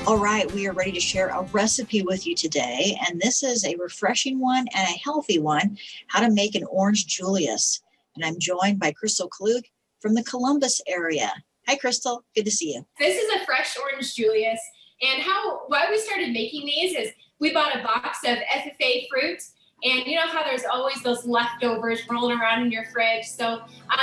All right, we are ready to share a recipe with you today, and this is a refreshing one and a healthy one, how to make an Orange Julius. And I'm joined by Crystal Klug from the Columbus area. Hi, Crystal. Good to see you. This is a fresh Orange Julius, and why we started making these is we bought a box of FFA fruits, and you know how there's always those leftovers rolling around in your fridge. So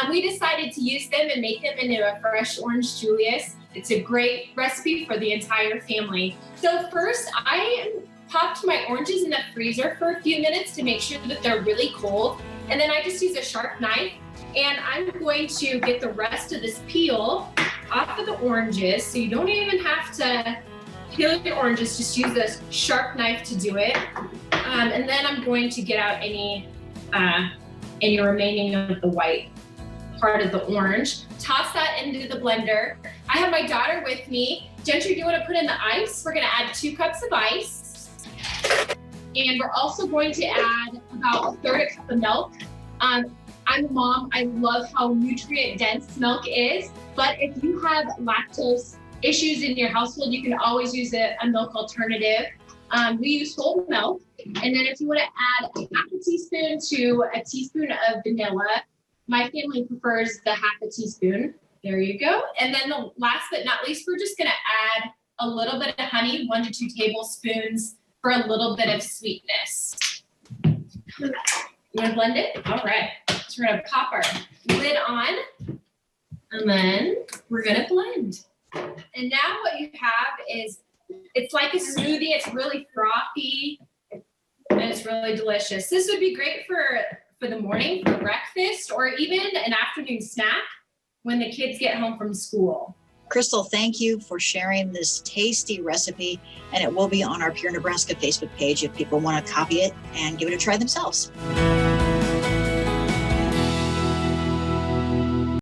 we decided to use them and make them into a fresh Orange Julius. It's a great recipe for the entire family. So first, I popped my oranges in the freezer for a few minutes to make sure that they're really cold. And then I just use a sharp knife, and I'm going to get the rest of this peel off of the oranges. So you don't even have to peel the oranges, just use a sharp knife to do it. And then I'm going to get out any remaining of the white part of the orange. Toss that into the blender. I have my daughter with me. Gentry, do you want to put in the ice? We're going to add 2 cups of ice. And we're also going to add about 1/3 cup of milk. I'm a mom. I love how nutrient dense milk is. But if you have lactose issues in your household, you can always use a milk alternative. We use whole milk. And then if you want to add half a teaspoon to a teaspoon of vanilla, my family prefers the half a teaspoon. There you go. And then the last but not least, we're just going to add a little bit of honey, 1 to 2 tablespoons for a little bit of sweetness. You want to blend it? All right. So we're going to pop our lid on, and then we're going to blend. And now what you have is, it's like a smoothie. It's really frothy, and it's really delicious. This would be great for the morning, for breakfast, or even an afternoon snack when the kids get home from school. Crystal, thank you for sharing this tasty recipe, and it will be on our Pure Nebraska Facebook page if people want to copy it and give it a try themselves.